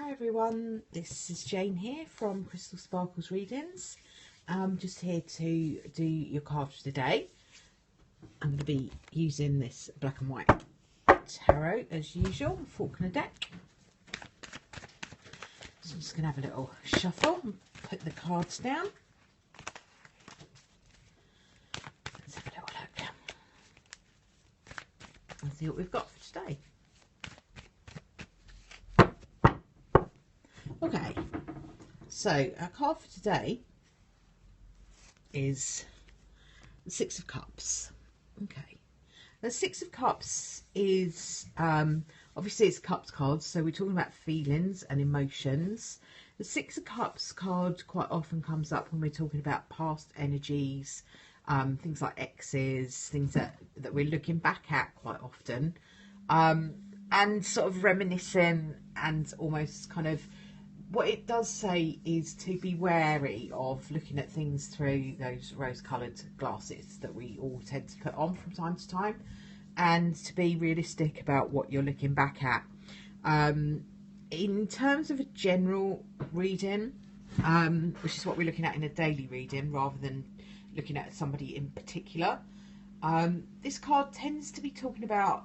Hi everyone, this is Jane here from Crystal Sparkles Readings. I'm just here to do your card for today. I'm going to be using this black and white tarot as usual, fork and a deck. So I'm just going to have a little shuffle and put the cards down. Let's have a little look and see what we've got for today. Okay, so our card for today is the Six of Cups. Okay, the Six of Cups is obviously it's Cups cards, so we're talking about feelings and emotions. The Six of Cups card quite often comes up when we're talking about past energies, things like exes, things that we're looking back at quite often, and sort of reminiscing, and almost kind of what it does say is to be wary of looking at things through those rose-coloured glasses that we all tend to put on from time to time, and to be realistic about what you're looking back at. In terms of a general reading, which is what we're looking at in a daily reading rather than looking at somebody in particular, this card tends to be talking about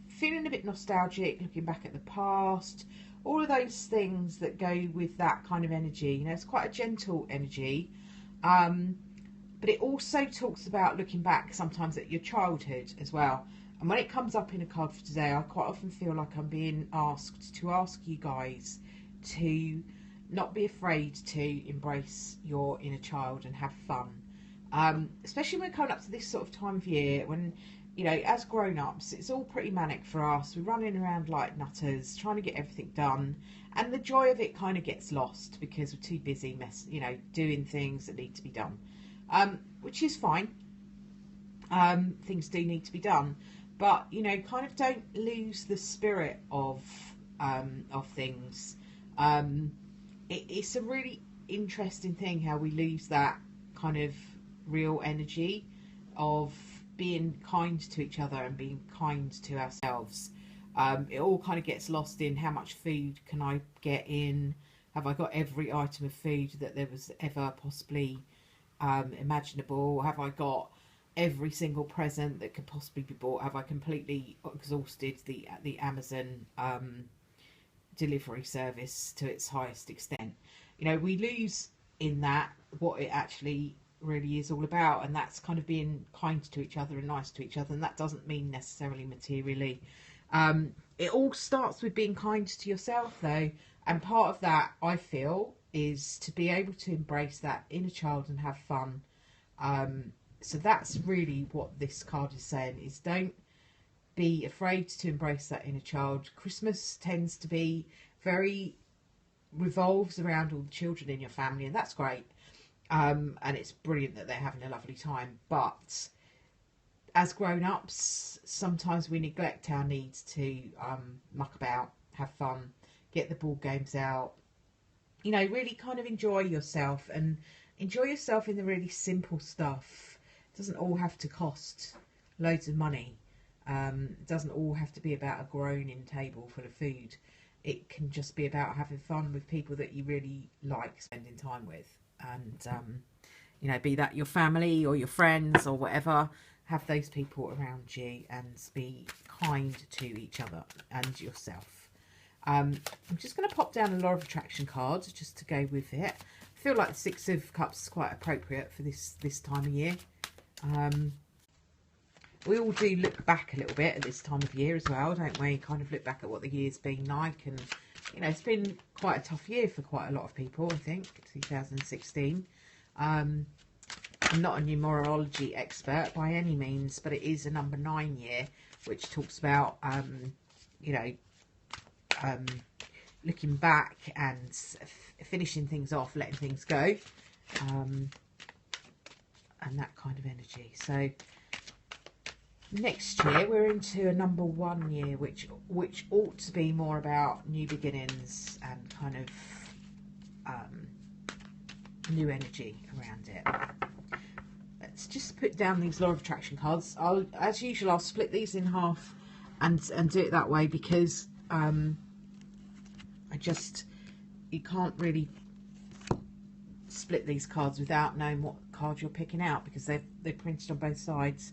feeling a bit nostalgic, looking back at the past, all of those things that go with that kind of energy. You know, it's quite a gentle energy, but it also talks about looking back sometimes at your childhood as well. And when it comes up in a card for today, I quite often feel like I'm being asked to ask you guys to not be afraid to embrace your inner child and have fun, especially when we're coming up to this sort of time of year when, you know, as grown-ups, it's all pretty manic for us. We're running around like nutters, trying to get everything done, and the joy of it kind of gets lost because we're too busy, doing things that need to be done, which is fine. Things do need to be done, but you know, kind of don't lose the spirit of things. It's a really interesting thing how we lose that kind of real energy of being kind to each other and being kind to ourselves. It all kind of gets lost in how much food can I get in, have I got every item of food that there was ever possibly imaginable, have I got every single present that could possibly be bought, have I completely exhausted the Amazon delivery service to its highest extent. You know, we lose in that what it actually really is all about, and that's kind of being kind to each other and nice to each other, and that doesn't mean necessarily materially. It all starts with being kind to yourself though, and part of that, I feel, is to be able to embrace that inner child and have fun. So that's really what this card is saying, is don't be afraid to embrace that inner child. Christmas tends to be revolves around all the children in your family, and that's great. And it's brilliant that they're having a lovely time, but as grown-ups, sometimes we neglect our needs to muck about, have fun, get the board games out, you know, really kind of enjoy yourself, and enjoy yourself in the really simple stuff. It doesn't all have to cost loads of money. It doesn't all have to be about a groaning table full of food. It can just be about having fun with people that you really like spending time with. And you know, be that your family or your friends or whatever, have those people around you and be kind to each other and yourself. I'm just going to pop down a Law of Attraction card just to go with it. I feel like the Six of Cups is quite appropriate for this time of year. We all do look back a little bit at this time of year as well, don't we? Kind of look back at what the year's been like, and you know, it's been quite a tough year for quite a lot of people, I think, 2016. I'm not a numerology expert by any means, but it is a number 9 year, which talks about, you know, looking back and finishing things off, letting things go, and that kind of energy. So next year we're into a number 1 year, which ought to be more about new beginnings and kind of new energy around it. Let's just put down these Law of Attraction cards. As usual, I'll split these in half and do it that way, because I just you can't really split these cards without knowing what card you're picking out, because they're printed on both sides.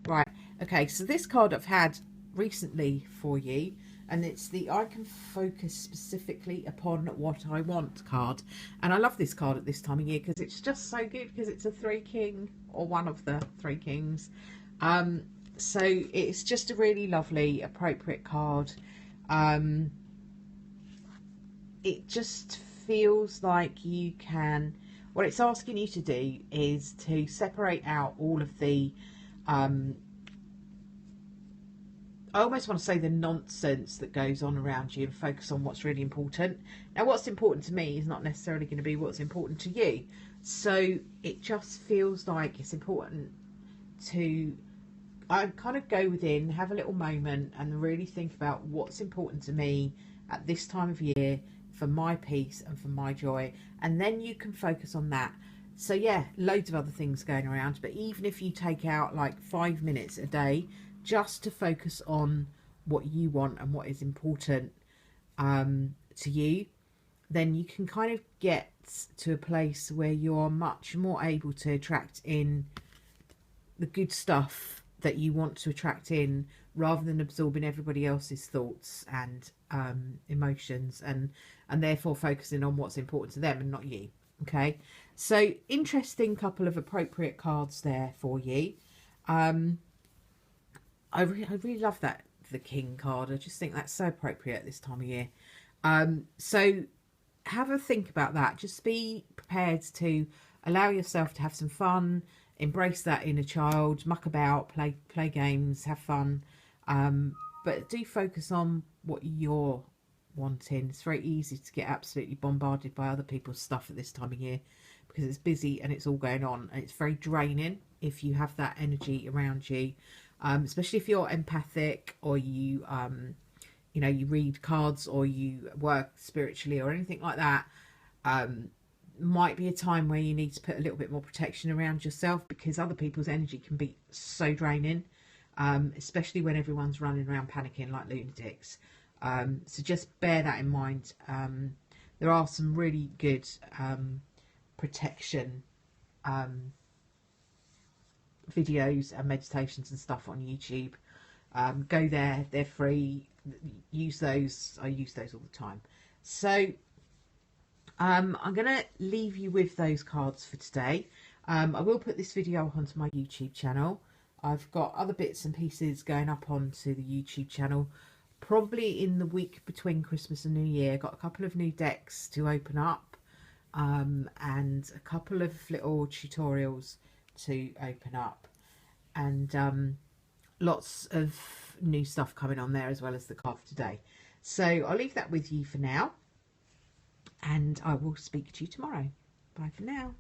Right, okay, so this card I've had recently for you, and it's the I can focus specifically upon what I want card. And I love this card at this time of year because it's just so good, because it's a Three King, or one of the Three Kings. So it's just a really lovely, appropriate card. It just feels like you can, what it's asking you to do is to separate out all of the I almost want to say the nonsense that goes on around you, and focus on what's really important. Now, what's important to me is not necessarily going to be what's important to you. So it just feels like it's important to kind of go within, have a little moment, and really think about what's important to me at this time of year for my peace and for my joy. And then you can focus on that. So yeah, loads of other things going around, but even if you take out like 5 minutes a day just to focus on what you want and what is important to you, then you can kind of get to a place where you're much more able to attract in the good stuff that you want to attract in, rather than absorbing everybody else's thoughts and emotions, and therefore focusing on what's important to them and not you. Okay, so interesting couple of appropriate cards there for you. I really love that, the King card. I just think that's so appropriate at this time of year. So have a think about that. Just be prepared to allow yourself to have some fun, embrace that inner child, muck about, play games, have fun. But do focus on what you're wanting. It's very easy to get absolutely bombarded by other people's stuff at this time of year, because it's busy and it's all going on, and it's very draining if you have that energy around you. Especially if you're empathic, or you you know, you read cards, or you work spiritually or anything like that. Might be a time where you need to put a little bit more protection around yourself, because other people's energy can be so draining, especially when everyone's running around panicking like lunatics. So just bear that in mind. There are some really good protection videos and meditations and stuff on YouTube. Go there, they're free. Use those. I use those all the time. So I'm gonna leave you with those cards for today. I will put this video onto my YouTube channel. I've got other bits and pieces going up onto the YouTube channel probably in the week between Christmas and New Year. Got a couple of new decks to open up, and a couple of little tutorials to open up, and lots of new stuff coming on there, as well as the card for today. So I'll leave that with you for now, and I will speak to you tomorrow. Bye for now.